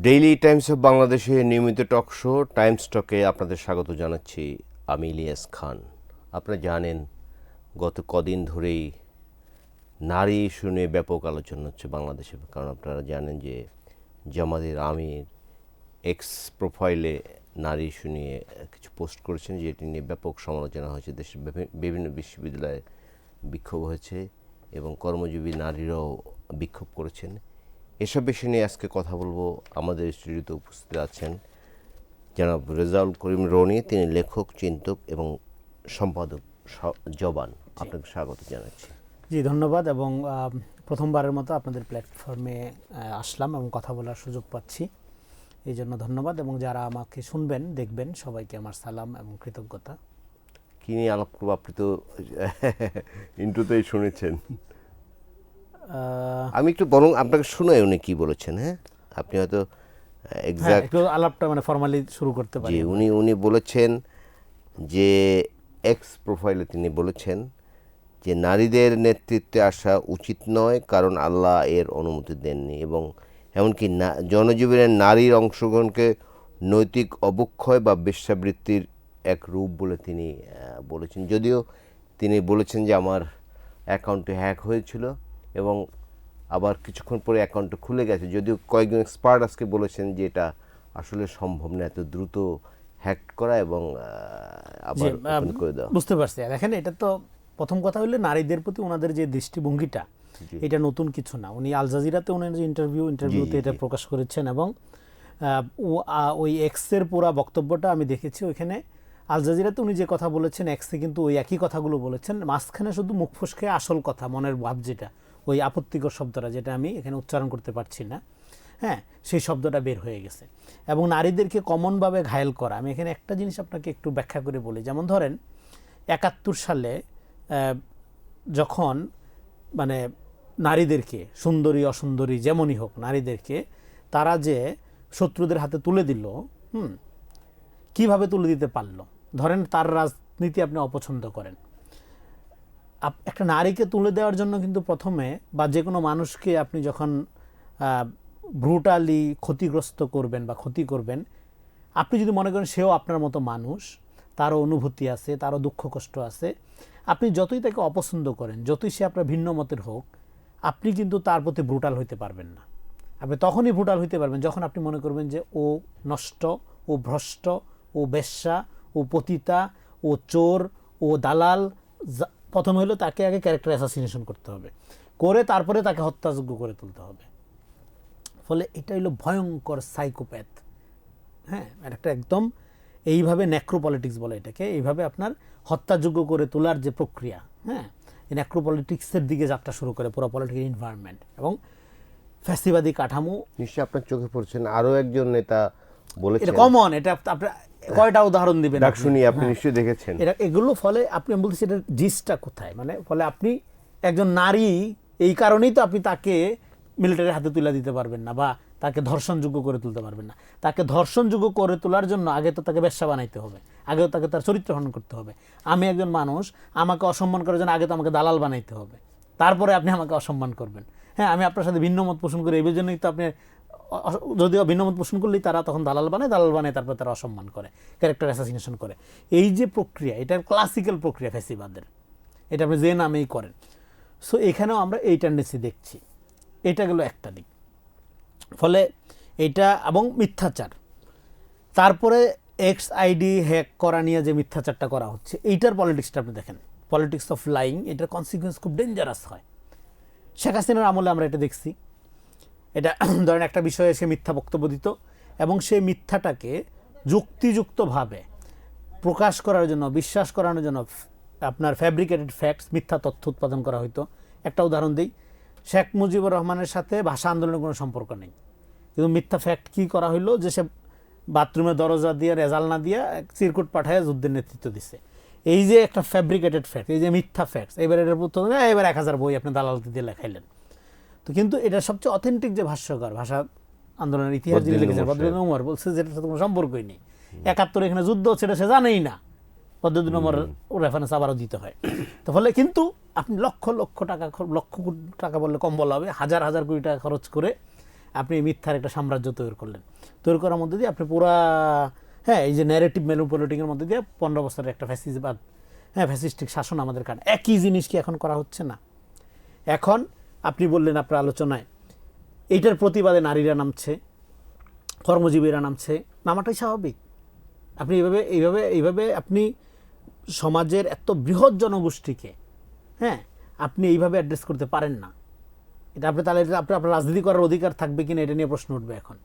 Daily Times of বাংলাদেশের নিয়মিত talk show Times টকে আপনাদের স্বাগত জানাচ্ছি। আমি ইলিয়াস খান। আপনারা জানেন গত কদিন ধরেই নারী ইস্যু নিয়ে ব্যাপক আলোচনা হচ্ছে বাংলাদেশে, কারণ আপনারা জানেন যে জামাতের আমির এক্স প্রোফাইলে নারী ইস্যু নিয়ে কিছু পোস্ট করেছেন, যেটি নিয়ে ব্যাপক সমালোচনা হয়েছে। দেশের বিভিন্ন বিশ্ববিদ্যালয়ে বিক্ষোভ হয়েছে এবং কর্মজীবী নারীরাও বিক্ষোভ করেছেন। এসব বিষয় নিয়ে আজকে কথা বলবো। আমাদের স্টুডিওতে উপস্থিত আছেন জনাব রেজাউল করিম রনি, তিনি লেখক, চিন্তক এবং সম্পাদক জবান। আপনাকে স্বাগত জানাচ্ছি। জি ধন্যবাদ। এবং প্রথমবারের মতো আপনাদের প্ল্যাটফর্মে আসলাম এবং কথা বলার সুযোগ পাচ্ছি, এই জন্য ধন্যবাদ। এবং যারা আমাকে শুনবেন দেখবেন সবাইকে আমার সালাম এবং কৃতজ্ঞতা। কী নিয়ে আলাপ করবো? আপনি তো ইন্ট্রোতেই শুনেছেন। আমি একটু বরং আপনাকে শোনাই উনি কী বলেছেন। হ্যাঁ, আপনি হয়তো একটু আলাপটা মানে ফর্মালি শুরু করতে পারি। উনি বলেছেন যে এক্স প্রোফাইলে তিনি বলেছেন যে নারীদের নেতৃত্বে আসা উচিত নয়, কারণ আল্লাহ এর অনুমতি দেননি, এবং এমনকি জনজীবনের নারীর অংশগ্রহণকে নৈতিক অবক্ষয় বা বেশ্যাবৃত্তির এক রূপ বলে তিনি বলেছেন। যদিও তিনি বলেছেন যে আমার অ্যাকাউন্টে হ্যাক হয়েছিল এবং আবার কিছুক্ষণ পরে অ্যাকাউন্টটা খুলে গেছে, যদিও কয়েকজন এক্সপার্ট আজকে বলেছেন যে এটা আসলে সম্ভব না এত দ্রুত হ্যাক করা এবং আবার ওপেন করে দেওয়া। বুঝতে পারছি। দেখেন, এটা তো প্রথম কথা হলো নারীদের প্রতি ওনাদের যে দৃষ্টিভঙ্গিটা, এটা নতুন কিছু না। উনি আল জাজিরাতে ওনার যে ইন্টারভিউতে এটা প্রকাশ করেছেন এবং ওই এক্সের পুরা বক্তব্যটা আমি দেখেছি। ওইখানে আল জাজিরাতে উনি যে কথা বলেছেন, এক্সে কিন্তু ওই একই কথাগুলো বলেছেন। মাঝখানে শুধু মুখ ফসকে আসল কথা, মনের ভাব, যেটা ওই আপত্তিকর শব্দটা, যেটা আমি এখানে উচ্চারণ করতে পারছি না, হ্যাঁ, সেই শব্দটা বের হয়ে গেছে। এবং নারীদেরকে কমনভাবে ঘায়েল করা। আমি এখানে একটা জিনিস আপনাকে একটু ব্যাখ্যা করে বলি। যেমন ধরেন 71 সালে যখন মানে নারীদেরকে, সুন্দরী অসুন্দরী যেমনই হোক, নারীদেরকে তারা যে শত্রুদের হাতে তুলে দিল, কিভাবে তুলে দিতে পারলো? ধরেন তার রাজনীতি আপনি অপছন্দ করেন, একটা নারীকে তুলে দেওয়ার জন্য কিন্তু প্রথমে, বা যে কোনো মানুষকে আপনি যখন ব্রুটালি ক্ষতিগ্রস্ত করবেন বা ক্ষতি করবেন, আপনি যদি মনে করেন সেও আপনার মতো মানুষ, তারও অনুভূতি আছে, তারও দুঃখ কষ্ট আছে, আপনি যতই তাকে অপছন্দ করেন, যতই সে আপনার ভিন্ন মতের হোক, আপনি কিন্তু তার প্রতি ব্রুটাল হইতে পারবেন না। আপনি তখনই ব্রুটাল হইতে পারবেন যখন আপনি মনে করবেন যে ও নষ্ট, ও ভ্রষ্ট, ও বেশ্যা, ও পতিতা, ও চোর, ও দালাল। প্রথম হলো তাকে আগে ক্যারেক্টার অ্যাসাসিনেশন করতে হবে, করে তারপরে তাকে হত্যাযোগ্য করে তুলতে হবে। ফলে এটা হলো ভয়ঙ্কর সাইকোপ্যাথ। হ্যাঁ, একটা একদম এইভাবে ন্যাক্রোপলিটিক্স বলে এটাকে, এইভাবে আপনার হত্যাযোগ্য করে তোলার যে প্রক্রিয়া, হ্যাঁ, এই ন্যাক্রোপলিটিক্সের দিকে যাত্রা শুরু করে পুরো পলিটিক্যাল এনভায়রনমেন্ট এবং ফ্যাসিবাদী কাঠামো। নিশ্চয়ই আপনার চোখে পড়ছেন আরও একজন নেতা বলেছেন, এটা কমন। এটা আপনার কয়টা উদাহরণ দিবেন শুনি, আপনি নিশ্চয়ই দেখেছেন এটা। এগুলো ফলে আপনি বলতেছি এটার জিসটা কোথায়, মানে ফলে আপনি একজন নারী, এই কারণেই তো আপনি তাকে মিলিটারির হাতে তুলে দিতে পারবেন না, বা তাকে ধর্ষণযোগ্য করে তুলতে পারবেন না। তাকে ধর্ষণযোগ্য করে তোলার জন্য আগে তো তাকে বেশ্যা বানাইতে হবে, আগে তাকে তার চরিত্র হনন করতে হবে। আমি একজন মানুষ, আমাকে অসম্মান করার জন্য আগে তো আমাকে দালাল বানাইতে হবে, তারপরে আপনি আমাকে অসম্মান করবেন। হ্যাঁ, আমি আপনার সাথে ভিন্ন মত পোষণ করি, এই জন্যই তো আপনি, যদিও ভিন্ন মত পোষণ করলেই তারা তখন দালাল বানায়, তারপর তারা অসম্মান করে, ক্যারেক্টার অ্যাসাসিনেশন করে। এই যে প্রক্রিয়া, এটা ক্লাসিক্যাল প্রক্রিয়া ফ্যাসিবাদের, এটা আপনি যে নামেই করেন। সো এখানেও আমরা এই টেন্ডেন্সি দেখছি। এটা গেল একটা দিক। ফলে এটা এবং মিথ্যাচার, তারপরে এক্স আইডি হ্যাক করা নিয়ে যে মিথ্যাচারটা করা হচ্ছে, এইটার পলিটিক্সটা আপনি দেখেন, পলিটিক্স অফ লাইং, এটার কনসিকুয়েন্স খুব ডেঞ্জারাস হয়। শেখ হাসিনার আমলে আমরা এটা দেখছি। এটা ধরেন একটা বিষয়ে সে মিথ্যা বক্তব্য দিত এবং সেই মিথ্যাটাকে যুক্তিযুক্তভাবে প্রকাশ করার জন্য, বিশ্বাস করানোর জন্য আপনার ফ্যাব্রিকেটেড ফ্যাক্টস, মিথ্যা তথ্য উৎপাদন করা হইতো। একটা উদাহরণ দিই, শেখ মুজিবুর রহমানের সাথে ভাষা আন্দোলনের কোনো সম্পর্ক নেই, কিন্তু মিথ্যা ফ্যাক্ট কী করা হইলো, যে সে বাথরুমে দরজা দিয়ে রেজাল্ট না দিয়ে চিরকুট পাঠায় যুদ্ধের নেতৃত্ব দিচ্ছে। এই যে একটা ফ্যাব্রিকেটেড ফ্যাক্ট, এই যে মিথ্যা ফ্যাক্টস, এবার এটার প্রতি এবার 1000 বই আপনি দালালকে দিয়ে লেখাইলেন। তো কিন্তু এটা সবচেয়ে অথেন্টিক যে ভাষ্যকার, ভাষা আন্দোলনের ইতিহাস যিনি লিখেছেন বদরুদ্দীন উমর, বলছে যে এটার সাথে কোনো সম্পর্কই নেই। 71 এখানে যুদ্ধ হচ্ছে এটা সে জানেই না। বদরুদ্দীন উমর রেফারেন্স আবারও দিতে হয়। তো ফলে কিন্তু আপনি লক্ষ লক্ষ টাকা, লক্ষ কোটি টাকা বললে কম বলা হবে, হাজার হাজার কোটি টাকা খরচ করে আপনি মিথ্যার একটা সাম্রাজ্য তৈরি করলেন। তৈরি করার মধ্যে দিয়ে আপনি পুরা এই যে ন্যারেটিভ ম্যানিপুলেটিংয়ের মধ্যে দিয়ে 15 বছরের একটা ফ্যাসিবাদ ফ্যাসিস্টিক শাসন আমাদের কারণে একই জিনিস কি এখন করা হচ্ছে না? এখন আপনি বললেন আপনার আলোচনায় এইটার প্রতিবাদে নারীরা নামছে, কর্মজীবীরা নামছে, নামাটাই স্বাভাবিক। আপনি এইভাবে আপনি সমাজের এত বৃহৎ জনগোষ্ঠীকে আপনি এইভাবে অ্যাড্রেস করতে পারেন না। এটা আপনি তাহলে আপনার রাজনীতি করার অধিকার থাকবে কিনা এটা নিয়ে প্রশ্ন উঠবে এখন।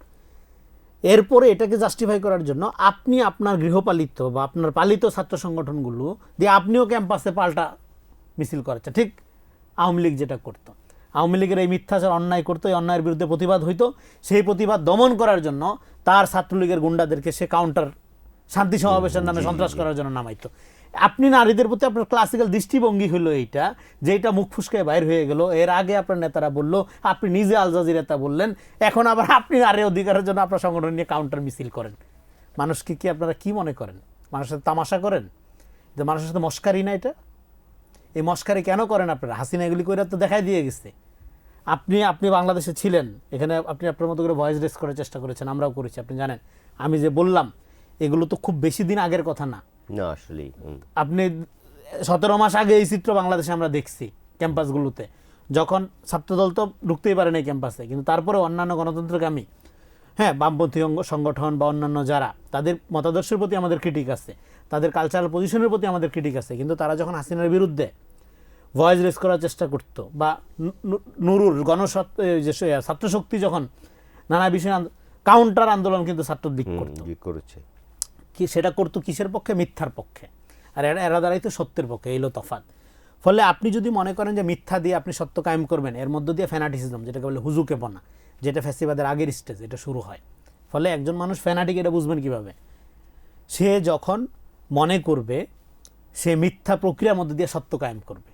এরপরে এটাকে জাস্টিফাই করার জন্য আপনি আপনার গৃহপালিত বা আপনার পালিত ছাত্র সংগঠনগুলো দিয়ে আপনিও ক্যাম্পাসে পাল্টা মিছিল করেছে, ঠিক আওয়ামী লীগ যেটা করতো। আওয়ামী লীগের এই মিথ্যাচার অন্যায় করতো, এই অন্যায়ের বিরুদ্ধে প্রতিবাদ হইতো, সেই প্রতিবাদ দমন করার জন্য তার ছাত্রলীগের গুন্ডাদেরকে সে কাউন্টার শান্তি সমাবেশের নামে সন্ত্রাস করার জন্য নামাইতো। আপনি নারীদের প্রতি আপনার ক্লাসিক্যাল দৃষ্টিভঙ্গি হলো এইটা, যেটা মুখ ফুসকায় বাইর হয়ে গেল। এর আগে আপনার নেতারা বললো, আপনি নিজে আল জাজিরাতে বললেন, এখন আবার আপনি নারী অধিকারের জন্য আপনার সংগঠন নিয়ে কাউন্টার মিছিল করেন। মানুষকে কি আপনারা কি মনে করেন? মানুষের সাথে তামাশা করেন? যে মানুষের সাথে মস্কারি না এটা? এই মস্কারি কেন করেন আপনারা? হাসিনা এগুলি করে তো দেখাই দিয়ে গেছে। আপনি বাংলাদেশে ছিলেন, এখানে আপনি আপনার মতো করে ভয়েস রেস করার চেষ্টা করেছেন, আমরাও করেছি। আপনি জানেন আমি যে বললাম এগুলো তো খুব বেশি দিন আগের কথা না। আসলে আপনি 17 মাস আগে এই চিত্র বাংলাদেশে আমরা দেখছি ক্যাম্পাসগুলোতে, যখন ছাত্রদল তো ঢুকতেই পারে না ক্যাম্পাসে, কিন্তু তারপরে অন্যান্য গণতন্ত্রকামী বামপন্থী সংগঠন বা অন্যান্য যারা, তাদের মতাদর্শের প্রতি আমাদের ক্রিটিক আছে, তাদের কালচারাল পজিশনের প্রতি আমাদের ক্রিটিক আছে, কিন্তু তারা যখন হাসিনার বিরুদ্ধে ভয়েস রেস করার চেষ্টা করত, বা নুরুর ছাত্রশক্তি যখন নানা বিষয়ে কাউন্টার আন্দোলন কিন্তু ছাত্রদিক করেছে, কি সেটা করতো কিসের পক্ষে? মিথ্যার পক্ষে। আর এরা দাঁড়াইতো সত্যের পক্ষে। এইলো তফাৎ। ফলে আপনি যদি মনে করেন যে মিথ্যা দিয়ে আপনি সত্য কায়েম করবেন, এর মধ্য দিয়ে ফ্যানাটিসিজম, যেটাকে বলে হুজুকেপনা, যেটা ফ্যাসিবাদের আগের স্টেজ, এটা শুরু হয়। ফলে একজন মানুষ ফ্যানাটিক এটা বুঝবেন কিভাবে? সে যখন মনে করবে সে মিথ্যা প্রক্রিয়ার মধ্যে দিয়ে সত্য কায়েম করবে।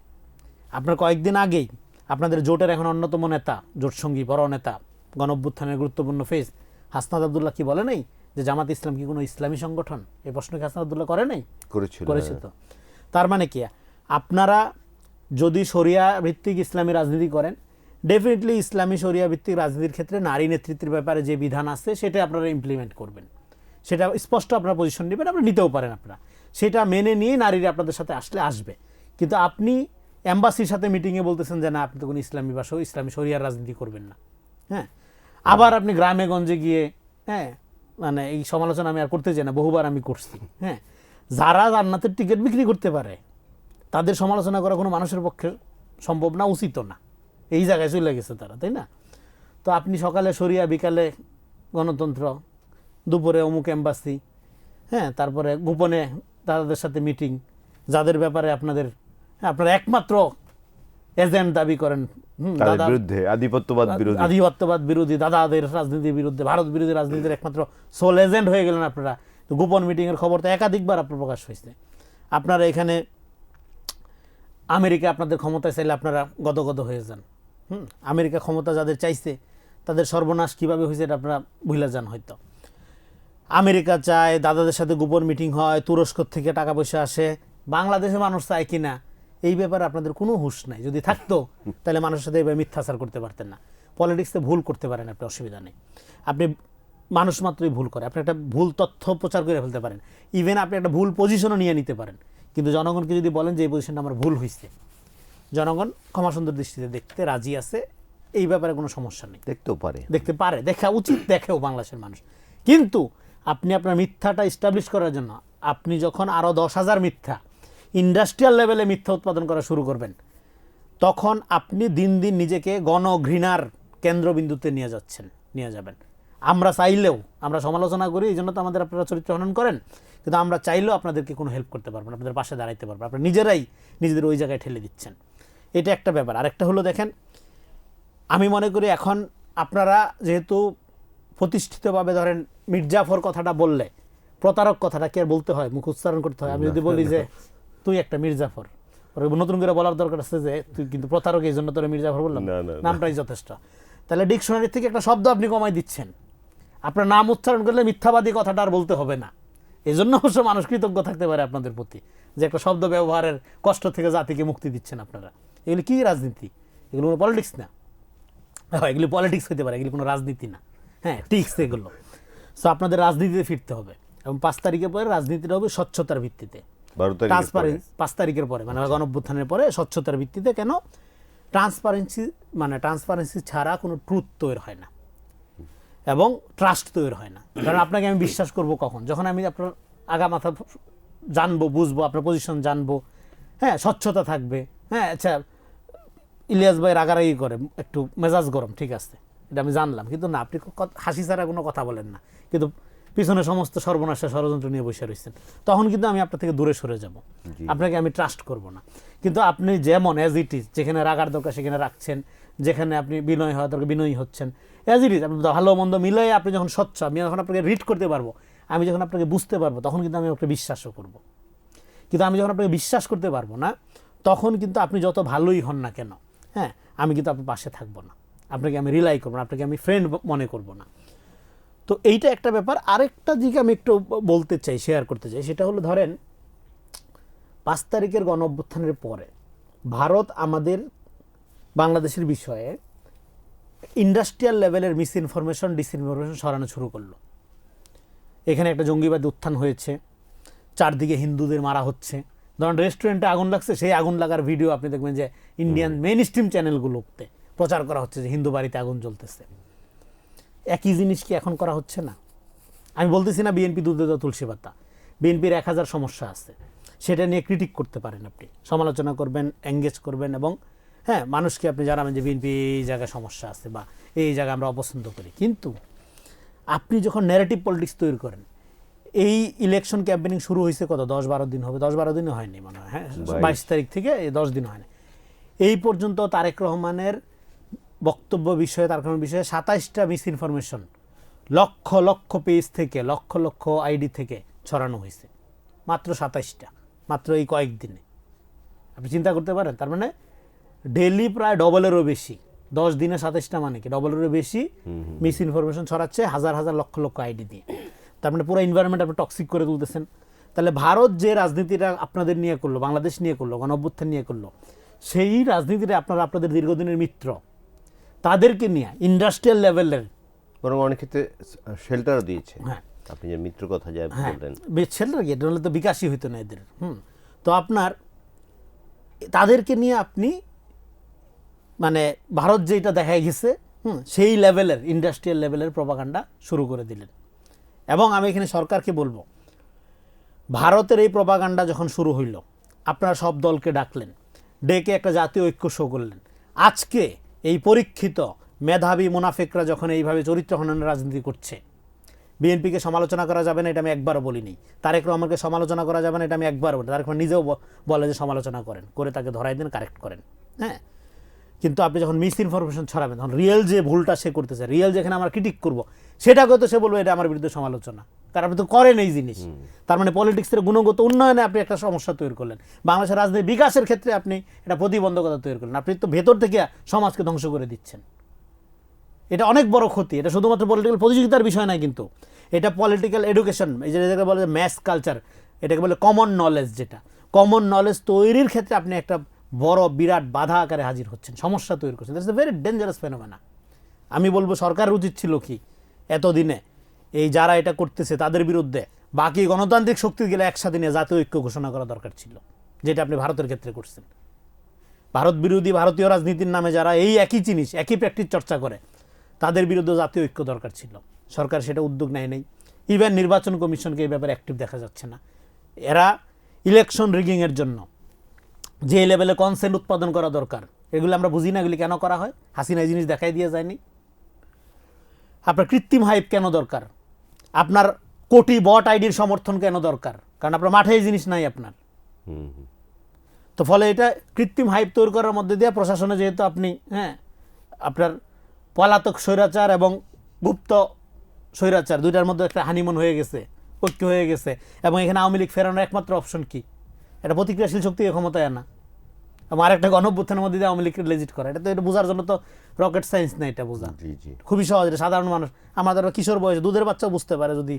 আপনার কয়েকদিন আগেই আপনাদের জোটের এখন অন্যতম নেতা, জোটসঙ্গী বড় নেতা, গণঅভ্যুত্থানের গুরুত্বপূর্ণ ফেস হাসনাত আব্দুল্লাহ কি বলে নাই যে জামাত ইসলাম কি কোনো ইসলামী সংগঠন? এই প্রশ্ন কি হাসনাত আব্দুল্লাহ করে নাই? করেছে তো। তার মানে কি, আপনারা যদি শরিয়া ভিত্তিক ইসলামী রাজনীতি করেন, ডেফিনেটলি ইসলামী শরিয়া ভিত্তিক রাজনীতির ক্ষেত্রে নারী নেতৃত্বের ব্যাপারে যে বিধান আছে সেটা আপনারা ইমপ্লিমেন্ট করবেন। সেটা স্পষ্ট আপনারা পজিশন নেবেন, আপনারা নিতেও পারেন। আপনারা সেটা মেনে নিয়ে নারীরা আপনাদের সাথে আসবে। কিন্তু আপনি এম্বাসির সাথে মিটিংয়ে বলতেছেন যে না, আপনি তো কোনো ইসলামী বা ইসলামী শরিয়ার রাজনীতি করবেন না। আবার আপনি গ্রামে গঞ্জে গিয়ে মানে এই সমালোচনা আমি আর করতে চাই না, বহুবার আমি করছি। যারা জান্নাতের টিকিট বিক্রি করতে পারে তাদের সমালোচনা করা কোনো মানুষের পক্ষে সম্ভব না, উচিত না। এই জায়গায় চলে গেছে তারা, তাই না? তো আপনি সকালে শরিয়া, বিকালে গণতন্ত্র, দুপুরে অমুক এম্বাসি, তারপরে গোপনে তাদের সাথে মিটিং, যাদের ব্যাপারে আপনারা একমাত্র এজেন্ট দাবি করেন, আধিপত্যবাদ বিরোধী, দাদাদের রাজনীতির বিরুদ্ধে, ভারত বিরোধী রাজনীতির একমাত্র সোল এজেন্ট হয়ে গেলেন আপনারা। তো গোপন মিটিংয়ের খবর তো একাধিকবার আপনার প্রকাশ হয়েছে। আপনারা এখানে আমেরিকা আপনাদের ক্ষমতায় চাইলে আপনারা গদগদ হয়ে যান। আমেরিকা ক্ষমতা যাদের চাইছে তাদের সর্বনাশ কীভাবে হয়েছে এটা আপনারা ভুলে যান হয়তো। আমেরিকা চায়, দাদাদের সাথে গোপন মিটিং হয়, তুরস্ক থেকে টাকা পয়সা আসে। বাংলাদেশের মানুষ চায় কিনা এই ব্যাপারে আপনাদের কোনো হুঁশ নাই। যদি থাকতো তাহলে মানুষের সাথে এইভাবে মিথ্যাচার করতে পারতেন না। পলিটিক্সে ভুল করতে পারেন আপনি, অসুবিধা নেই। আপনি মানুষ মাত্রই ভুল করে, আপনি একটা ভুল তথ্য প্রচার করে ফেলতে পারেন, ইভেন আপনি একটা ভুল পজিশনও নিয়ে নিতে পারেন। কিন্তু জনগণকে যদি বলেন যে এই পজিশনটা আমার ভুল হয়েছে, জনগণ ক্ষমা সুন্দর দৃষ্টিতে দেখতে রাজি আছে, এই ব্যাপারে কোনো সমস্যা নেই। দেখতে পারে, দেখা উচিত, দেখেও বাংলাদেশের মানুষ। কিন্তু আপনি আপনার মিথ্যাটা এস্টাবলিশ করার জন্য আপনি যখন আরও 10,000 মিথ্যা ইন্ডাস্ট্রিয়াল লেভেলে মিথ্যা উৎপাদন করা শুরু করবেন, তখন আপনি দিন দিন নিজেকে গণঘৃণার কেন্দ্রবিন্দুতে নিয়ে যাবেন। আমরা চাইলেও, আমরা সমালোচনা করি, এই জন্য তো আমাদের আপনারা চরিত্র হনন করেন, কিন্তু আমরা চাইলেও আপনাদেরকে কোনো হেল্প করতে পারবেন, আপনাদের পাশে দাঁড়াইতে পারবেন। আপনারা নিজেরাই নিজেদের ওই জায়গায় ঠেলে দিচ্ছেন। এটা একটা ব্যাপার। আরেকটা হলো, দেখেন, আমি মনে করি এখন আপনারা যেহেতু প্রতিষ্ঠিতভাবে, ধরেন মির্জাফর কথাটা বললে, প্রতারক কথাটা কি আর বলতে হয়, মুখ উচ্চারণ করতে হয়? আমি যদি বলি যে তুই একটা মির্জাফর, নতুন করে বলার দরকার আছে যে তুই কিন্তু প্রতারক, এই জন্য তোর মির্জাফর বললাম, নামটাই যথেষ্ট। তাহলে ডিকশনারি থেকে একটা শব্দ আপনি কমাই দিচ্ছেন। আপনার নাম উচ্চারণ করলে মিথ্যাবাদী কথাটা আর বলতে হবে না। এই জন্য অবশ্য মানুষ কৃতজ্ঞ থাকতে পারে আপনাদের প্রতি, যে একটা শব্দ ব্যবহারের কষ্ট থেকে জাতিকে মুক্তি দিচ্ছেন আপনারা। এগুলো কি রাজনীতি? এগুলো পলিটিক্স না। হ্যাঁ, এগুলি পলিটিক্স হতে পারে, এগুলি কোনো রাজনীতি না, হ্যাঁ টিক্স এগুলো। সো আপনাদের রাজনীতিতে ফিরতে হবে এবং 5 তারিখের পরে রাজনীতিটা হবে স্বচ্ছতার ভিত্তিতে, 12 তারিখের পরে। ট্রান্সপারেন্সি 5 তারিখের পরে মানে গণঅভ্যুত্থানের পরে স্বচ্ছতার ভিত্তিতে। কেন? ট্রান্সপারেন্সি ছাড়া কোনো ট্রুথ তৈরি হয় না এবং ট্রাস্ট তৈরি হয় না। কারণ আপনাকে আমি বিশ্বাস করব কখন? যখন আমি আপনার আগা মাথা জানবো, বুঝবো, আপনার পজিশন জানবো, হ্যাঁ স্বচ্ছতা থাকবে। হ্যাঁ আচ্ছা, ইলিয়াস ভাই রাগারাগি করে, একটু মেজাজ গরম, ঠিক আছে, এটা আমি জানলাম, কিন্তু না আপনি হাসি ছাড়া কোনো কথা বলেন না, কিন্তু পিছনে সমস্ত সর্বনাশা ষড়যন্ত্র নিয়ে বসে রয়েছেন, তখন কিন্তু আমি আপনার থেকে দূরে সরে যাব, আপনাকে আমি ট্রাস্ট করব না। কিন্তু আপনি যেমন অ্যাজ ইট ইজ, যেখানে রাগার দরকার সেখানে রাখছেন, যেখানে আপনি বিনয় হওয়ার দরকার বিনয়ী হচ্ছেন, অ্যাজ ইট ইজ, আপনি ভালো মন্দ মিলাই আপনি যখন স্বচ্ছ, আমি যখন আপনাকে রিড করতে পারবো, আমি যখন আপনাকে বুঝতে পারবো, তখন কিন্তু আমি আপনাকে বিশ্বাসও করব। কিন্তু আমি যখন আপনাকে বিশ্বাস করতে পারবো না, তখন কিন্তু আপনি যত ভালোই হন না কেন, হ্যাঁ আমি কিন্তু আপনার পাশে থাকবো না, আপনাকে আমি রিলাই করবো না, আপনাকে আমি ফ্রেন্ড মনে করব না। তো এইটা একটা ব্যাপার। আরেকটা দিকে আমি একটু বলতে চাই, শেয়ার করতে চাই, সেটা হলো ধরেন 5 তারিখের গণঅভ্যুত্থানের পরে ভারত আমাদের বাংলাদেশের বিষয়ে ইন্ডাস্ট্রিয়াল লেভেলের মিসইনফরমেশন, ডিসইনফরমেশন ছড়ানো শুরু করলো। এখানে একটা জঙ্গিবাদী উত্থান হয়েছে, চারদিকে হিন্দুদের মারা হচ্ছে, ধরেন রেস্টুরেন্টে আগুন লাগছে, সেই আগুন লাগার ভিডিও আপনি দেখবেন যে ইন্ডিয়ান মেইন স্ট্রিম চ্যানেলগুলোতে প্রচার করা হচ্ছে যে হিন্দু বাড়িতে আগুন জ্বলতেছে। একই জিনিস কি এখন করা হচ্ছে না? আমি বলতেছি না বিএনপি দুধে দেওয়া তুলসী পাতা, বিএনপির 1000 সমস্যা আছে, সেটা নিয়ে ক্রিটিক করতে পারেন, আপনি সমালোচনা করবেন, এঙ্গেজ করবেন, এবং হ্যাঁ মানুষকে আপনি জানাবেন যে বিএনপি এই জায়গায় সমস্যা আছে বা এই জায়গায় আমরা অপছন্দ করি। কিন্তু আপনি যখন ন্যারেটিভ পলিটিক্স তৈরি করেন, এই ইলেকশন ক্যাম্পেনিং শুরু হয়েছে কত 10-12 দিন হবে, 10-12 দিনও হয়নি মনে হয়, হ্যাঁ 22 তারিখ থেকে 10 দিন হয়নি। এই পর্যন্ত তারেক রহমানের বক্তব্য বিষয়ে, তারেক রহমানের বিষয়ে 27টা মিসইনফরমেশন লক্ষ লক্ষ পেজ থেকে, লক্ষ লক্ষ আইডি থেকে ছড়ানো হয়েছে, মাত্র 27টা, মাত্র এই কয়েকদিনে। আপনি চিন্তা করতে পারেন, তার মানে ডেইলি প্রায় ডবলেরও বেশি, 10 দিনে 27টা মানে কি ডবলেরও বেশি মিসইনফরমেশন ছড়াচ্ছে হাজার হাজার লক্ষ লক্ষ আইডি দিয়ে। তার মানে পুরো এনভায়রনমেন্ট আপনি টক্সিক করে তুলতেছেন। তাহলে ভারত যে রাজনীতিটা আপনাদের নিয়ে করলো, বাংলাদেশ নিয়ে করলো, গণঅভ্যুত্থান নিয়ে করলো, সেই রাজনীতিটা আপনারা আপনাদের দীর্ঘদিনের মিত্র তাদেরকে নিয়ে ইন্ডাস্ট্রিয়াল লেভেলের, বরং অনেক ক্ষেত্রে শেল্টারও দিয়েছে। হ্যাঁ আপনি যে মিত্র কথা যা বললেন, ছেলেরা কি, এটা হলে তো বিকাশই হইতো না এদের। তো আপনার তাদেরকে নিয়ে আপনি মানে ভারত যেটা দেখাই গেছে, সেই লেভেলের ইন্ডাস্ট্রিয়াল লেভেলের প্রপাগান্ডা শুরু করে দিলেন। এবং আমি এখানে সরকারকে বলবো, ভারতের এই প্রপাগান্ডা যখন শুরু হইল, আপনারা সব দলকে ডাকলেন, ডেকে একটা জাতীয় ঐক্য শো করলেন। আজকে এই পরীক্ষিত মেধাবী মুনাফিকরা যখন এইভাবে চরিত্র হননের রাজনীতি করছে, বিএনপিকে সমালোচনা করা যাবে না, এটা আমি একবারও বলিনি। তারেক রহমানকে সমালোচনা করা যাবে না, এটা আমি একবারও বলি। তারেক রহমান নিজেও বলে যে সমালোচনা করেন, করে তাকে ধরাই দেন, কারেক্ট করেন, হ্যাঁ। কিন্তু আপনি যখন মিস ইনফরমেশন ছড়াবেন, তখন রিয়েল যে ভুলটা সে করতেছে, রিয়েল যেখানে আমরা ক্রিটিক করবো, সেটাকে তো সে বলবো এটা আমার বিরুদ্ধে সমালোচনা, কারণ আপনি তো করেন এই জিনিস। তার মানে পলিটিক্সের গুণগত উন্নয়নে আপনি একটা সমস্যা তৈরি করলেন, বাংলাদেশের রাজনীতি বিকাশের ক্ষেত্রে আপনি একটা প্রতিবন্ধকতা তৈরি করলেন। আপনি তো ভেতর থেকে সমাজকে ধ্বংস করে দিচ্ছেন। এটা অনেক বড় ক্ষতি। এটা শুধুমাত্র পলিটিক্যাল প্রতিযোগিতার বিষয় নয়, কিন্তু এটা পলিটিক্যাল এডুকেশন, এই যেটাকে বলে ম্যাস কালচার, এটাকে বলে কমন নলেজ, যেটা কমন নলেজ তৈরির ক্ষেত্রে আপনি একটা বড় বিরাট বাধা আকারে হাজির হচ্ছেন, সমস্যা তৈরি করছেন। That's a very dangerous phenomena. আমি বলবো সরকারের উচিত ছিল কি, এতদিনে এই যারা এটা করতেছে তাদের বিরুদ্ধে বাকি গণতান্ত্রিক শক্তি গেলে একসাথে নিয়ে জাতীয় ঐক্য ঘোষণা করা দরকার ছিল, যেটা আপনি ভারতের ক্ষেত্রে করছেন। ভারত বিরোধী ভারতীয় রাজনীতির নামে যারা এই একই জিনিস, একই প্র্যাকটিস চর্চা করে, তাদের বিরুদ্ধে জাতীয় ঐক্য দরকার ছিল। সরকার সেটা উদ্যোগ নেয় নাই। ইভেন নির্বাচন কমিশনকে এই ব্যাপারে অ্যাক্টিভ দেখা যাচ্ছে না। এরা ইলেকশন রিগিংয়ের জন্য যে লেভেলে কনসেন্ট উৎপাদন করা দরকার, এগুলো আমরা বুঝি না, এগুলি কেন করা হয়? হাসিনা এই জিনিস দেখাই দিয়ে যায়নি। আপনার কৃত্রিম হাইপ কেন দরকার? আপনার কোটি বট আইডির সমর্থন কেন দরকার? কারণ আপনার মাঠে এই জিনিস নাই আপনার। তো ফলে এটা কৃত্রিম হাইপ তৈরি করার মধ্যে দিয়ে প্রশাসনে যেহেতু আপনি আপনার পলাতক স্বৈরাচার এবং গুপ্ত স্বৈরাচার দুইটার মধ্যে একটা হানিমুন হয়ে গেছে, ঐক্য হয়ে গেছে, এবং এখানে আওয়ামী লীগ ফেরানোর একমাত্র অপশন কি? এটা প্রতিক্রিয়াশীল শক্তি ক্ষমতায় আনা এবং আরেকটা গণঅভ্যুত্থানের মধ্যে দিয়ে আওয়ামী লীগকে লেজিট করা। এটা তো এটা বোঝার জন্য তো রকেট সায়েন্স না, এটা বোঝা খুবই সহজ। এটা সাধারণ মানুষ, আমাদের কিশোর বয়সে দুধের বাচ্চা বুঝতে পারে যদি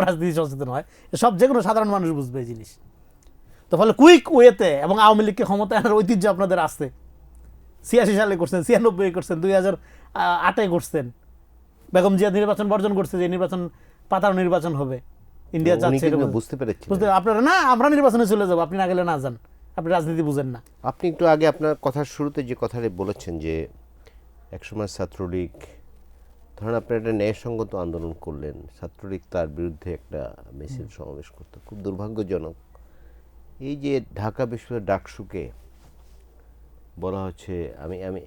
রাজনীতি সচেতন হয়। সব যে কোনো সাধারণ মানুষ বুঝবে এই জিনিস। তো ফলে কুইক ওয়েতে, এবং আওয়ামী লীগকে ক্ষমতায় আনার ঐতিহ্য আপনাদের আছে। 86 সালে করছেন, 96 করছেন, 8-এ করছেন, বেগম জিয়া নির্বাচন বর্জন করছে যে নির্বাচন পাতানো নির্বাচন হবে, ইন্ডিয়া উনি চাচ্ছে কিন্তু এরকম। বুঝতে পেরেছেন। বুঝতে আপনারা না, আমরা নির্বাচনে চলে যাবো, আপনি না গেলে না যান, আপনি রাজনীতি বুঝেন না। আপনি একটু আগে আপনার কথার শুরুতে যে কথাটা বলেছেন যে একসময় ছাত্রলীগ, ধরেন আপনি একটা ন্যায়সঙ্গত আন্দোলন করলেন, ছাত্রলীগ তার বিরুদ্ধে একটা মিছিল সমাবেশ করতো, খুব দুর্ভাগ্যজনক। এই যে ঢাকা বিশ্ববিদ্যালয়ের ডাকসুকে বলা হচ্ছে, আমি আমি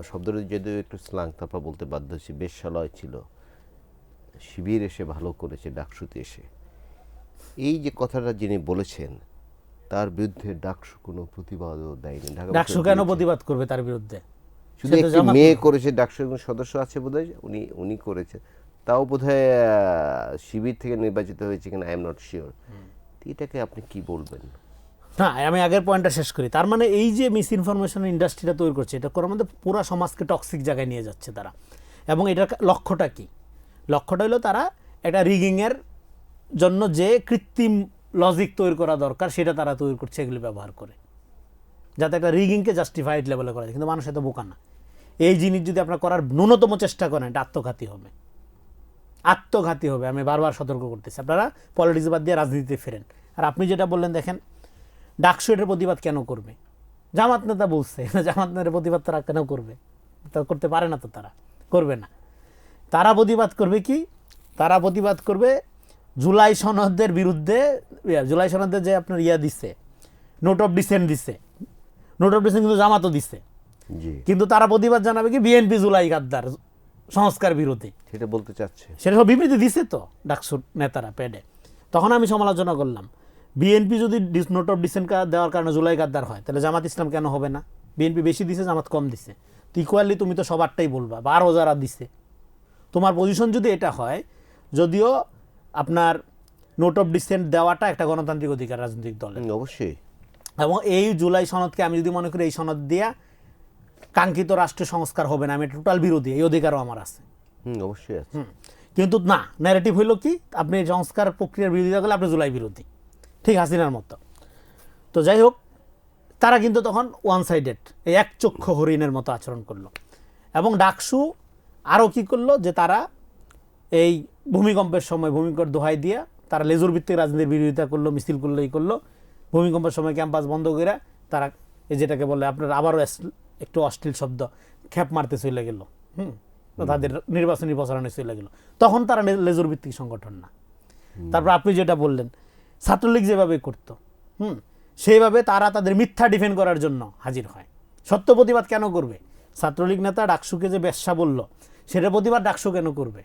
শব্দটা যদিও একটু স্ল্যাং, তারপর বলতে বাধ্য হচ্ছি, বেশ্যালয় ছিল, শিবির এসে ভালো করেছে ডাকসুতে এসে, এই যে কথাটা যিনি বলেছেন তার বিরুদ্ধে ডাকসু কোনো প্রতিবাদও দেয়নি। ডাকসু কেন প্রতিবাদ করবে তার বিরুদ্ধে? শুধু একটি মেয়ে করেছে, ডাকসু একজন সদস্য আছে বোধহয়, উনি করেছে, তাও বোধহয় শিবির থেকে নির্বাচিত হয়েছে কিনা আই এম নট শিওর। এটাকে আপনি কি বলবেন? না, আমি আগের পয়েন্টটা শেষ করি। তার মানে এই যে মিস ইনফরমেশন ইন্ডাস্ট্রিটা তৈরি করছে, এটা করার মধ্যে পুরো সমাজকে টক্সিক জায়গায় নিয়ে যাচ্ছে তারা। এবং এটার লক্ষ্যটা কি? লক্ষ্যটা হলো তারা একটা রিগিংয়ের জন্য যে কৃত্রিম লজিক তৈরি করা দরকার সেটা তারা তৈরি করছে, এগুলি ব্যবহার করে, যাতে একটা রিগিংকে জাস্টিফাইড লেভেলে করা যায়। কিন্তু মানুষ এত বোকা না। এই জিনিস যদি আপনার করার ন্যূনতম চেষ্টা করেন, এটা আত্মঘাতী হবে, আত্মঘাতী হবে। আমি বারবার সতর্ক করতেছি, আপনারা পলিটিক্স বাদ দিয়ে রাজনীতিতে ফেরেন। আর আপনি যেটা বললেন, দেখেন ডাকসু এটার প্রতিবাদ কেন করবে? জামাত নেতা বলছে, জামাত নেতার প্রতিবাদ তারা কেন করবে? তা করতে পারে না, তো তারা করবে না। তারা প্রতিবাদ করবে কি? তারা প্রতিবাদ করবে জুলাই সনদের বিরুদ্ধে। জুলাই সনদের যে আপনার দিচ্ছে, নোট অফ ডিসেন্ট দিচ্ছে, নোট অফ ডিসেন্ট কিন্তু জামাতও দিচ্ছে, কিন্তু তারা প্রতিবাদ জানাবে কি বিএনপি জুলাই গাদ্দার, সংস্কার বিরোধী, সেটা বলতে চাচ্ছে। সেটা সব বিবৃতি দিচ্ছে তো ডাকসুর নেতারা পেডে। তখন আমি সমালোচনা করলাম, বিএনপি যদি নোট অফ ডিসেন্ট দেওয়ার কারণে জুলাই গাদ্দার হয়, তাহলে জামাত ইসলাম কেন হবে না? বিএনপি বেশি দিছে, জামাত কম দিছে, তো ইকুয়ালি তুমি তো সবারটাই বলবা, বা আরও যারা দিছে। তোমার পজিশন যদি এটা হয়, যদিও আপনার নোট অফ ডিসেন্ট দেওয়াটা একটা গণতান্ত্রিক অধিকার রাজনৈতিক দলের, অবশ্যই, এবং এই জুলাই সনদকে আমি যদি মনে করি এই সনদ দিয়া কাঙ্ক্ষিত রাষ্ট্রীয় সংস্কার হবে না, আমি টোটাল বিরোধী, এই অধিকারও আমার আছে। অবশ্যই আছে। কিন্তু না, ন্যারেটিভ হইল কি, আপনি সংস্কার প্রক্রিয়ার বিরোধিতা করলে আপনি জুলাই বিরোধী, ঠিক হাসিনার মতো। তো যাই হোক, তারা কিন্তু তখন ওয়ান সাইডেড, এই এক চক্ষু হরিণের মতো আচরণ করলো। এবং ডাকসু আরও কি করলো, যে তারা এই ভূমিকম্পের সময় ভূমিকম্পের দোহাই দিয়া তারা লেজুর ভিত্তিক রাজনীতির বিরোধিতা করলো, মিছিল করলো, এই করলো। ভূমিকম্পের সময় ক্যাম্পাস বন্ধ করে তারা এই যেটাকে বলে আপনার আবারও একটু অশ্লীল শব্দ, খ্যাপ মারতে চলে গেল, তাদের নির্বাচনী প্রচারণে চলে গেল। তখন তারা লেজুর ভিত্তিক সংগঠন না। তারপর আপনি যেটা বললেন, ছাত্রলীগ যেভাবে করতো, সেইভাবে তারা তাদের মিথ্যা ডিফেন্ড করার জন্য হাজির হয়। সত্য প্রতিবাদ কেন করবে? ছাত্রলীগ নেতা ডাকসুকে যে বেশ্যা বলল, সেটার প্রতিবাদ ডাকসু কেন করবে?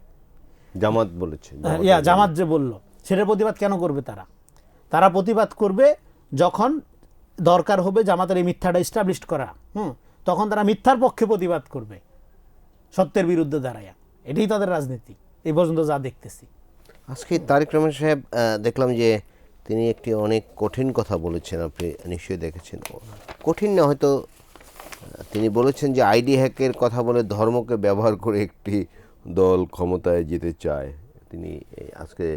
জামাত বলেছে, জামাত যে বলল, সেটার প্রতিবাদ কেন করবে? তারা প্রতিবাদ করবে যখন দরকার হবে জামাতের এই মিথ্যাটা এস্টাবলিশ করা, তখন তারা মিথ্যার পক্ষে প্রতিবাদ করবে, সত্যের বিরুদ্ধে দাঁড়ায়া। এটাই তাদের রাজনীতি এই পর্যন্ত যা দেখতেছি। আজকে তারেক রহমান সাহেব দেখলাম যে তিনি একটি অনেক কঠিন কথা বলেছেন, আপনি নিশ্চয়ই দেখেছেন। কঠিন না হয়তো, তিনি বলেছেন যে আইডি হ্যাকের কথা বলে ধর্মকে ব্যবহার করে একটি দল ক্ষমতায় যেতে চায়। তিনি আজকে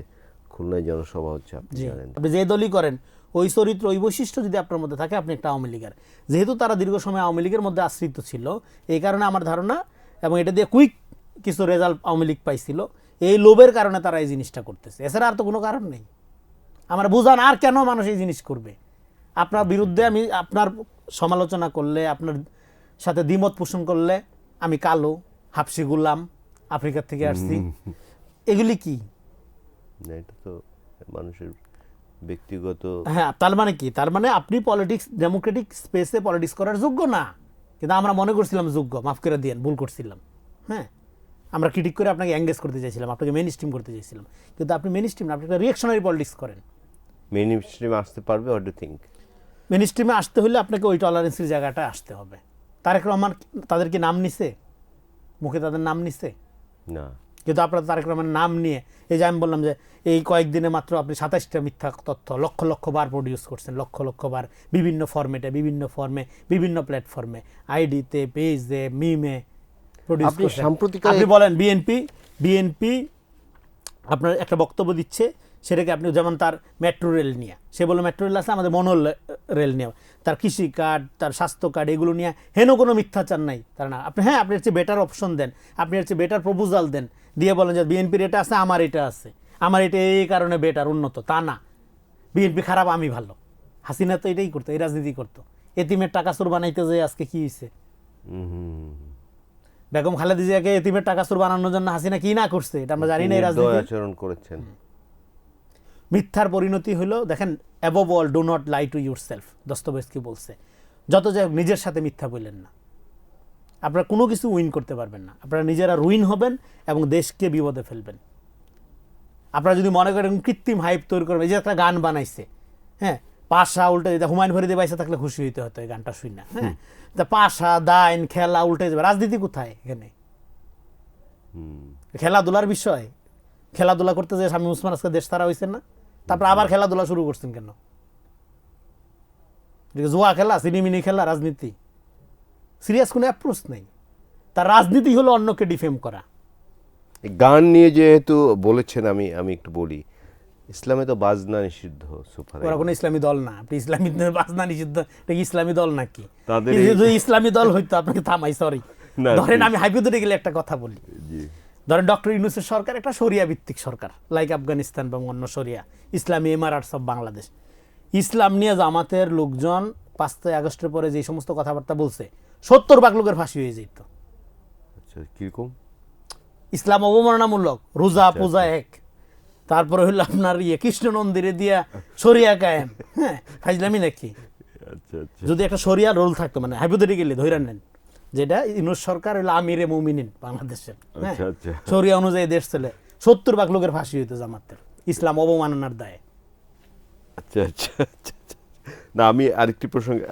খুলনায় জনসভা হচ্ছে, আপনি জানেন। আপনি যে দলই করেন, ওই চরিত্র, ওই বৈশিষ্ট্য যদি আপনার মধ্যে থাকে, আপনি একটা আওয়ামী লীগের। যেহেতু তারা দীর্ঘ সময় আওয়ামী লীগের মধ্যে আশ্রিত ছিল, এই কারণে আমার ধারণা, এবং এটা দিয়ে কুইক কিছু রেজাল্ট আওয়ামী লীগ পাইছিল, এই লোভের কারণে তারা এই জিনিসটা করতেছে। এছাড়া আর তো কোনো কারণ নেই। আমার বুঝান আর কেন মানুষ এই জিনিস করবে? আপনার বিরুদ্ধে আমি আপনার সমালোচনা করলে, আপনার সাথে দ্বিমত পোষণ করলে আমি কালো, হাফসি গুলাম, আফ্রিকার থেকে আসছি, এগুলি কি? এটা তো মানুষের ব্যক্তিগত। হ্যাঁ, তার মানে কি? তার মানে আপনি পলিটিক্স, ডেমোক্রেটিক স্পেসে পলিটিক্স করার যোগ্য না, কিন্তু আমরা মনে করছিলাম যোগ্য। মাফ করে দিয়েন, ভুল করছিলাম। হ্যাঁ, আমরা ক্রিটিক করে আপনাকে এঙ্গেজ করতে চাইছিলাম, আপনাকে মেইন স্ট্রিম করতে চাইছিলাম, কিন্তু আপনি মেইন স্ট্রিম না, আপনি একটা রিঅ্যাকশনারি পলিটিক্স করেন। মেইন স্ট্রিমে আসতে পারবে, হোয়াট ডু থিংক? মেইন স্ট্রিমে আসতে হলে আপনাকে ওই টলারেন্সের জায়গাটায় আসতে হবে। তারেক রহমান তাদের কি নাম নিছে? মুখে তাদের নাম নিছে না, কিন্তু আপনার তারেক রহমানের নাম নিয়ে, এই যে আমি বললাম যে এই কয়েকদিনে মাত্র আপনি 27টা মিথ্যা তথ্য লক্ষ লক্ষ বার প্রডিউস করছেন, লক্ষ লক্ষ বার, বিভিন্ন ফরম্যাটে, বিভিন্ন ফর্মে, বিভিন্ন প্ল্যাটফর্মে, আইডিতে, পেজে, মিমে প্রডিউস করছেন। আপনি বলেন বিএনপি আপনার একটা বক্তব্য দিচ্ছে সেটাকে আপনি যেমন তার মেট্রো রেল নিয়ে, সে বললো মেট্রো রেল আছে আমাদের মনো রেল নিয়ে, তার কৃষি কার্ড, তার স্বাস্থ্য কার্ড, এগুলো নিয়ে হেন কোনো মিথ্যাচার নাই তার না। আপনি হ্যাঁ, আপনি হচ্ছে বেটার অপশন দেন, আপনি হচ্ছে বেটার প্রপোজাল দেন, দিয়ে বলেন যে বিএনপির এটা আছে, আমার এটা আছে, আমার এটা এই কারণে বেটার উন্নত, তা না বিএনপি খারাপ আমি ভালো। হাসিনা তো এটাই করতো, এই রাজনীতি করতো। এতিমের টাকা চোর বানাইতে যে আজকে কি হয়েছে, বেগম খালেদা জিয়াকে এতিমের টাকা চোর বানানোর জন্য হাসিনা কি না করছে এটা আমরা জানি না। এই রাজনীতি আচরণ করেছেন। মিথ্যার পরিণতি হলো, দেখেন above all do not lie to your self, Dostoevsky বলছে। যত যাই হোক নিজের সাথে মিথ্যা বললেন না, আপনারা কোনো কিছু উইন করতে পারবেন না, আপনারা নিজেরা রুইন হবেন এবং দেশকে বিপদে ফেলবেন। আপনারা যদি মনে করেন কৃত্রিম হাইপ তৈরি করবেন, এই যে একটা গান বানাইছে, হ্যাঁ পাশা উল্টে যেতে, হুমায়ুন ফরিদে বাইসে থাকলে খুশি হইতে হতো এই গানটা শুই না, হ্যাঁ পাশা দাইন খেলা উল্টে যাবে, রাজনীতি কোথায় এখানে? খেলাধুলার বিষয়, খেলাধুলা করতে যে শামীম ওসমান আজকে দেশ তারা হয়েছেন না, তারপর আবার খেলাধুলা শুরু করছেন কেন? জুয়া খেলা, সিনেমিনি খেলা, রাজনীতি সিরিয়াস কোনো অ্যাপ্রোচ নেই। তার রাজনীতি হলো অন্যকে ডিফেম করা। গান নিয়ে যেহেতু বলেছেন, আমি একটু বলি, ইসলামে তো বাজনা নিষিদ্ধ। ওরা কোনো ইসলামী দল না, আপনি ইসলামী বাজনা নিষিদ্ধ, এটা কি ইসলামী দল নাকি? তাদের যদি ইসলামী দল হইতো, আপনাকে থামাই, সরি ধরেন আমি হাইপোথেটিক্যালি একটা কথা বলি, ধরেন ডক্টর ইউনূসের সরকার একটা শরিয়া ভিত্তিক সরকার, লাইক আফগানিস্তান এবং অন্য শরিয়া ইসলামী এমারাটস অফ বাংলাদেশ। ইসলাম নিয়ে জামাতের লোকজন 5 আগস্টের পরে যে সমস্ত কথাবার্তা বলছে, 70% লোকের ফাঁসি হয়ে যেত। আচ্ছা, কিরকম? ইসলাম অবমাননামূলক, রোজা পূজা এক, তারপরে হইলো আপনার কৃষ্ণ মন্দিরে দিয়া শরিয়া কায়েম, হ্যাঁ ফাইজলামি নাকি? যদি একটা শরিয়া রোল থাকতো, মানে হাইপোথেটিক্যালি ধরে নেন যেটা ইউনূস সরকার হইলো আমিরে মুমিনিন বাংলাদেশের, হ্যাঁ শরিয়া অনুযায়ী দেশ চলে, 70% লোকের ফাঁসি হইতো জামাতের ইসলাম অবমাননার দায়ে। আচ্ছা আচ্ছা আচ্ছা। না, আমি আরেকটি প্রসঙ্গে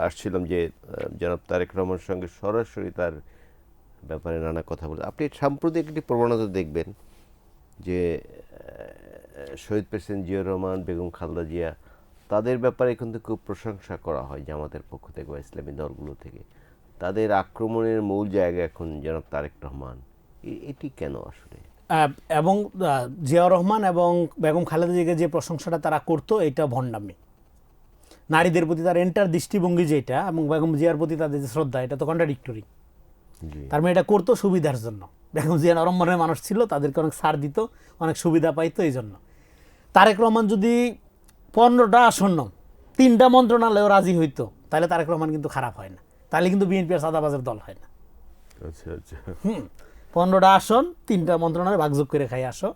আসছিলাম যে জনাব তারেক রহমানের সঙ্গে সরাসরি তার ব্যাপারে নানা কথা বলে। আপনি সাম্প্রতিক একটি প্রবণতা দেখবেন যে শহীদ প্রেসিডেন্ট জিয়াউর রহমান, বেগম খালেদা জিয়া, তাদের ব্যাপারে কিন্তু খুব প্রশংসা করা হয় জামাতের পক্ষ থেকে বা ইসলামী দলগুলো থেকে। তাদের আক্রমণের মূল জায়গা এখন জনাব তারেক রহমান, এটি কেন আসলে? এবং জিয়াউর রহমান এবং বেগম খালেদা জিয়াকে যে প্রশংসাটা তারা করতো, এটা ভণ্ডামি। নারীদের প্রতি তার এন্টার দৃষ্টিভঙ্গি যেটা, এবং বেগম জিয়ার প্রতি তাদের যে শ্রদ্ধা, এটা তো কন্ট্রাডিক্টরি। তার মানে এটা করতো সুবিধার জন্য। বেগম জিয়া নরম মনের মানুষ ছিল, তাদেরকে অনেক ছাড় দিত, অনেক সুবিধা পাইতো, এই জন্য। তারেক রহমান যদি 15টা আসন্ন 3টা মন্ত্রণালয়েও রাজি হইতো, তাহলে তারেক রহমান কিন্তু খারাপ হয় না, তাহলে কিন্তু বিএনপি আর সাদাবাজের দল হয় না। আচ্ছা আচ্ছা। 15টা আসন 3টা মন্ত্রণালয়ে ভাগযোগ করে খাই আসো,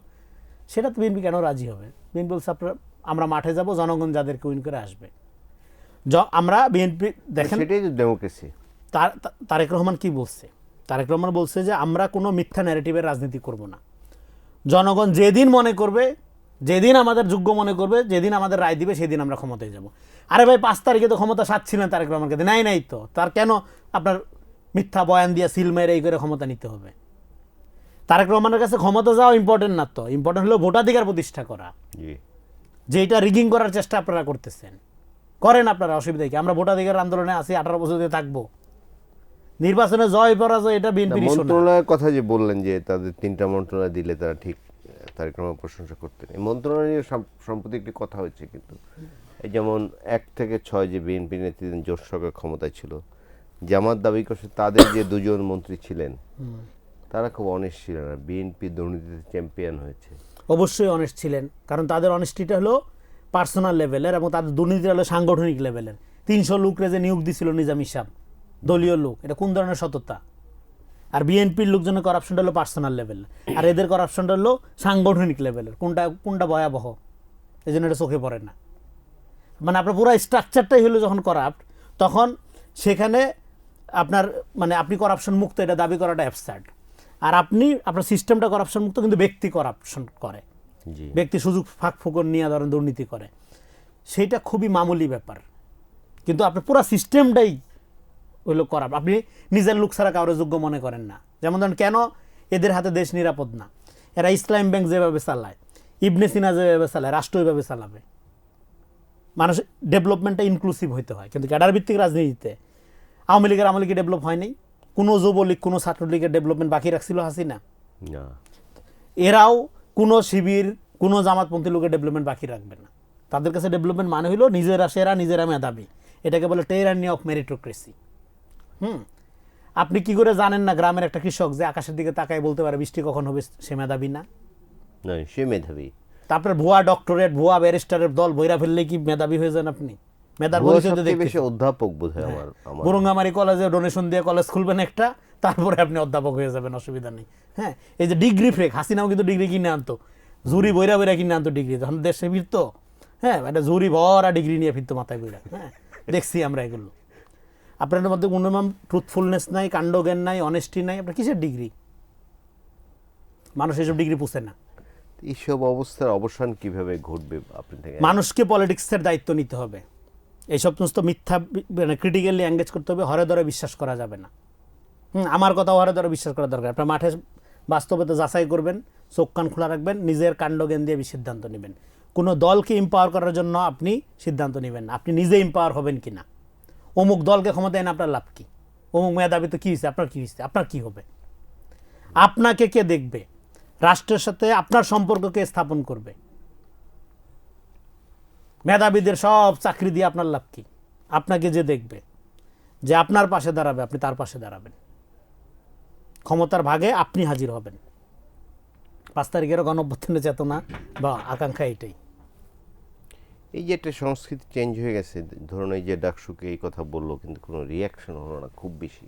সেটা তো বিএনপি কেন রাজি হবে? বিএনপি বলছে আমরা মাঠে যাব, জনগণ যাদেরকে উইন করে আসবে। আমরা বিএনপি দেখেন, সেটাই তো ডেমোক্রেসি। তারেক রহমান কি বলছে? তারেক রহমান বলছে যে আমরা কোনো মিথ্যা ন্যারেটিভের রাজনীতি করব না। জনগণ যেদিন মনে করবে, যেদিন আমাদের যোগ্য মনে করবে, যেদিন আমাদের রায় দিবে, সেদিন আমরা ক্ষমতায় যাব। আরে ভাই 5 তারিখে তো ক্ষমতা সাচ্ছিলেন তারেক রহমানকে, নাই তো, তার কেন আপনার মিথ্যা বয়ান দিয়ে সিল মেরে এই করে ক্ষমতা নিতে হবে? তারেক রহমানের কাছে ক্ষমতা যাওয়া ইম্পর্টেন্ট না, তো ইম্পর্টেন্ট হলো ভোটাধিকার প্রতিষ্ঠা করা, যেটা রিগিং করার চেষ্টা আপনারা করতেছেন। করেন আপনারা, অসুবিধা কি? আমরা ভোটাধিকার আন্দোলনে আছি, 18 বছর ধরে থাকবো। নির্বাচনে জয় পরাজয় এটা বিএনপির ইস্যু না। মন্ত্রণালয়ের কথা যে বললেন যে তাদের 3টা মন্ত্রণালয় দিলে তারা ঠিক তারেক রহমান প্রশংসা করতেন। এই মন্ত্রণালয় নিয়ে সম্প্রতি একটি কথা হয়েছে, কিন্তু এই যেমন 1 থেকে 6 যে বিএনপি নেতৃত্বাধীন জোট সরকার ক্ষমতায় ছিল, জামাত দাবি করছে তাদের যে 2 জন মন্ত্রী ছিলেন তারা খুব অনেস্ট ছিলেন না, বিএনপি দুর্নীতিতে চ্যাম্পিয়ন হয়েছে। অবশ্যই অনেস্ট ছিলেন, কারণ তাদের অনেস্টিটা হলো পার্সোনাল লেভেলের এবং তাদের দুর্নীতিটা হলো সাংগঠনিক লেভেলের। 300 লোকরে যে নিয়োগ দিছিল নিজাম ইসাম, দলীয় লোক, এটা কোন ধরনের সততা? আর বিএনপির লোকজনের করাপশনটা হলো পার্সোনাল লেভেল, আর এদের করাপশনটা হলো সাংগঠনিক লেভেলের। কোনটা ভয়াবহ? এই জন্য এটা চোখে পড়ে না। মানে আপনার পুরো স্ট্রাকচারটাই হলো যখন করাপ্ট, তখন সেখানে আপনার মানে আপনি করাপশন মুক্ত এটা দাবি করাটা অ্যাবসার্ড। আর আপনার সিস্টেমটা করাপশন মুক্ত, কিন্তু ব্যক্তি করাপশন করে, ব্যক্তি সুযোগ ফাঁক ফোকর নিয়ে ধরেন দুর্নীতি করে, সেইটা খুবই মামুলি ব্যাপার। কিন্তু আপনার পুরো সিস্টেমটাই হইলো করাপ্ট। আপনি নিজের লোক ছাড়া কারোর যোগ্য মনে করেন না। যেমন ধরেন, কেন এদের হাতে দেশ নিরাপদ না? এরা ইসলাম ব্যাংক যেভাবে চালায়, ইবনে সিনা যেভাবে চালায়, রাষ্ট্র ওইভাবে চালাবে। মানুষ ডেভেলপমেন্টটা ইনক্লুসিভ হইতে হয়, কিন্তু ক্যাডার ভিত্তিক রাজনীতিতে আওয়ামী লীগের আমলে কি ডেভেলপ হয়নি? কোনো যুবলীগ, কোনো ছাত্রলীগের ডেভেলপমেন্ট বাকি রাখছিল হাসিনা? এরাও কোনো শিবির, কোনো জামাতপন্থী লোকের ডেভেলপমেন্ট বাকি রাখবে না। তাদের কাছে ডেভেলপমেন্ট মানে হলো নিজেরা সেরা, নিজেরা মেধাবী। এটাকে বলে টেরানি অফ মেরিটোক্রেসি। আপনি কি করে জানেন না গ্রামের একটা কৃষক যে আকাশের দিকে তাকায় বলতে পারে বৃষ্টি কখন হবে, সে মেধাবী না? নয়, সে মেধাবী। তারপরে ভুয়া ডক্টরেট, ভুয়া ব্যারিস্টারের দল বইরা ফেললে কি মেধাবী হয়ে যান আপনি? মেধার পরিচয় সবচেয়ে দেখতে বেশি অধ্যাপক বোধহয় আমার বুরুঙ্গামারি কলেজে ডোনেশন দিয়ে কলেজ খুলবেন একটা, তারপরে আপনি অধ্যাপক হয়ে যাবেন, অসুবিধা নেই। হ্যাঁ, এই যে ডিগ্রি ফ্রেক, হাসিনাও কিন্তু ডিগ্রি কিনে আনতো, জুরি বইরা বইরা কিনে আনতো ডিগ্রি, তখন দেশে ফিরতো। হ্যাঁ, একটা জুরি ভরা ডিগ্রি নিয়ে ফিরতো মাথায় বইরা। হ্যাঁ, দেখছি আমরা এগুলো। আপনাদের মধ্যে মিনিমাম ট্রুথফুলনেস নাই, কাণ্ডজ্ঞান নাই, অনেস্টি নাই, আপনার কিসের ডিগ্রি? মানুষ এসব ডিগ্রি পুষে না। এইসব অবস্থার অবসান কিভাবে ঘটবে আপনি থেকে? মানুষকে পলিটিক্সের দায়িত্ব নিতে হবে। এই সমস্ত মিথ্যা মানে ক্রিটিক্যালি এঙ্গেজ করতে হবে, হরে ধরে বিশ্বাস করা যাবে না। আমার কথা হরে ধরে বিশ্বাস করা দরকার। আপনার মাঠে বাস্তবতা যাচাই করবেন, চোখ কান খোলা রাখবেন, নিজের কাণ্ডজ্ঞান দিয়ে সিদ্ধান্ত নেবেন। কোনো দলকে এম্পাওয়ার করার জন্য আপনি সিদ্ধান্ত নেবেন না, আপনি নিজে এম্পাওয়ার হবেন কি না। অমুক দলকে ক্ষমতা এনে আপনার লাভ কি? অমুক মেধাবী তো কী হয়েছে, আপনার কী হয়েছে, আপনার কী হবে? আপনাকে কে দেখবে? রাষ্ট্রের সাথে আপনার সম্পর্ককে স্থাপন করবে। মেধাবীদের সব চাকরি দিয়ে আপনার লাভ কি? আপনাকে যে দেখবে, যে আপনার পাশে দাঁড়াবে, আপনি তার পাশে দাঁড়াবেন। ক্ষমতার ভাগে আপনি হাজির হবেন। 5 তারিখের গণঅভ্যুত্থানের চেতনা বা আকাঙ্ক্ষা এটাই। এই যে একটা সংস্কৃতি চেঞ্জ হয়ে গেছে, ধরুন এই যে ডাকসুকে এই কথা বললো কিন্তু কোনো রিয়াকশন হলো না খুব বেশি,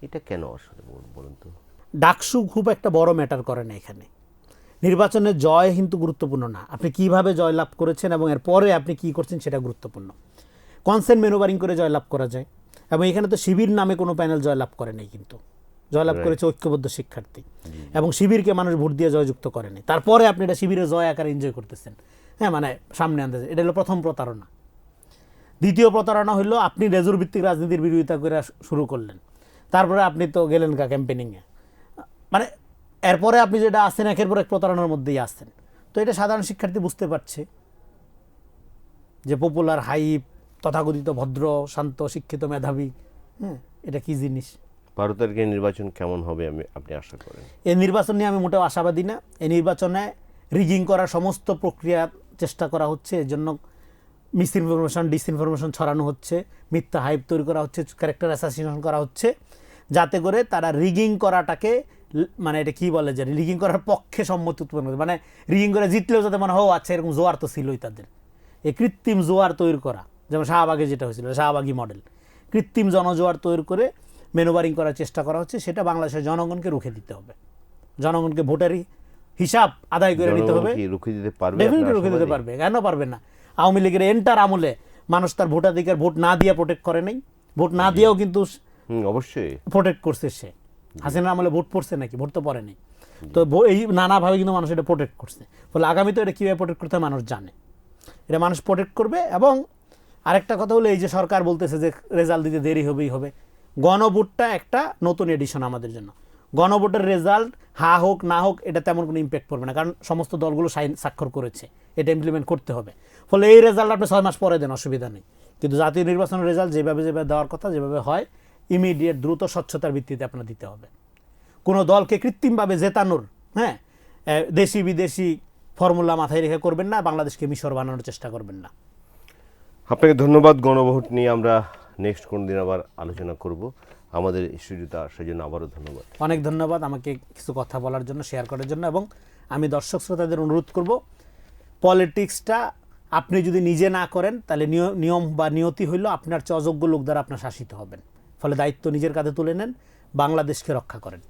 এটা কেন আসলে বলুন তো? ডাকসু খুব একটা বড় ম্যাটার করে না এখানে। নির্বাচনের জয় কিন্তু গুরুত্বপূর্ণ না, আপনি কিভাবে জয়লাভ করেছেন এবং এর পরে আপনি কি করছেন সেটা গুরুত্বপূর্ণ। কনসেন্ট ম্যানুভারিং করে জয়লাভ করা যায়, এবং এখানে তো শিবির নামে কোনো প্যানেল জয়লাভ করে নাই, কিন্তু জয়লাভ করেছে ঐক্যবদ্ধ শিক্ষার্থী, এবং শিবিরকে মানুষ ভোট দিয়ে জয়যুক্ত করেনি। তারপরে আপনি এটা শিবিরের জয় আকারে এনজয় করতেছেন। হ্যাঁ, মানে সামনে আনতেছেন। এটা হলো প্রথম প্রতারণা। দ্বিতীয় প্রতারণা হলো আপনি রেজুর ভিত্তিক রাজনীতির বিরোধিতা করে শুরু করলেন, তারপরে আপনি তো গেলেন ক্যাম্পেনিংয়ে, মানে এরপরে আপনি যেটা আসছেন একের পর এক প্রতারণার মধ্যেই আসছেন। তো এটা সাধারণ শিক্ষার্থী বুঝতে পারছে যে পপুলার হাইপ, তথাকথিত ভদ্র শান্ত শিক্ষিত মেধাবী, হ্যাঁ, এটা কি জিনিস। 12 তারিখের নির্বাচন কেমন হবে আপনি আশা করেন? এই নির্বাচন নিয়ে আমি মোটেও আশাবাদী না। এই নির্বাচনে রিগিং করার সমস্ত প্রক্রিয়া চেষ্টা করা হচ্ছে, এর জন্য মিস ইনফরমেশন, ডিসইনফরমেশন ছড়ানো হচ্ছে, মিথ্যা হাইপ তৈরি করা হচ্ছে, ক্যারেক্টার অ্যাসাসিনেশন করা হচ্ছে, যাতে করে তারা রিগিং করাটাকে, মানে এটা কি বলে যে রিগিং করার পক্ষে সম্মতি উৎপন্ন করে, মানে রিগিং করে জিতলেও যাতে মনে হয় আচ্ছা এরকম জোয়ার তো ছিলই তাদের। এই কৃত্রিম জোয়ার তৈরি করা, যেমন শাহবাগে যেটা হয়েছিল, শাহবাগী মডেল, কৃত্রিম জনজোয়ার তৈরি করে ম্যানুভারিং করার চেষ্টা করা হচ্ছে। সেটা বাংলাদেশের জনগণকে রুখে দিতে হবে, জনগণকে ভোটারি হিসাব আদায় করে নিতে হবে। রুখে দিতে পারবে? ডেফিনেটলি রুখে দিতে পারবে, কেন পারবে না? আওয়ামী লীগের এন্টার আমলে মানুষ তার ভোটাধিকার ভোট না দিয়ে প্রোটেক্ট করে নাই, ভোট না দিয়েও কিন্তু অবশ্যই প্রোটেক্ট করছে সে। হাসিনার আমলে ভোট পড়ছে নাকি? ভোট তো পড়ে নাই। তো এই নানাভাবে কিন্তু মানুষ এটা প্রোটেক্ট করছে। ফলে আগামীতে এটা কীভাবে প্রোটেক্ট করতে হয় মানুষ জানে, এটা মানুষ প্রোটেক্ট করবে। এবং আরেকটা কথা হলো, এই যে সরকার বলতেছে যে রেজাল্ট দিতে দেরি হবেই হবে, গণভোটটা একটা নতুন এডিশন আমাদের জন্য। গণভোটের রেজাল্ট হা হোক না হোক এটা তেমন কোনো ইম্প্যাক্ট পড়বে না, কারণ সমস্ত দলগুলো স্বাক্ষর করেছে, এটা ইমপ্লিমেন্ট করতে হবে। ফলে এই রেজাল্ট আপনি 6 মাস পরে দেন, অসুবিধা নেই। কিন্তু জাতীয় নির্বাচনের রেজাল্ট যেভাবে দেওয়ার কথা, যেভাবে হয়, ইমিডিয়েট দ্রুত স্বচ্ছতার ভিত্তিতে আপনার দিতে হবে। কোনো দলকে কৃত্রিমভাবে জেতানোর, হ্যাঁ, দেশি বিদেশি ফর্মুলা মাথায় রেখে করবেন না, বাংলাদেশকে মিশর বানানোর চেষ্টা করবেন না। আপনাকে ধন্যবাদ। গণভোট নিয়ে আমরা নেক্সট কোন দিন আবার আলোচনা করব। আমাদের স্টুডিওতে আসার জন্য আবারও ধন্যবাদ। অনেক ধন্যবাদ আমাকে কিছু কথা বলার জন্য, শেয়ার করার জন্য। এবং আমি দর্শক শ্রোতাদের অনুরোধ করব, পলিটিক্সটা আপনি যদি নিজে না করেন তাহলে নিয়ম বা নিয়তি হইল আপনার চেয়ে অযোগ্য লোক দ্বারা আপনার শাসিত হবেন। ফলে দায়িত্ব নিজের কাঁধে তুলে নেন, বাংলাদেশকে রক্ষা করেন।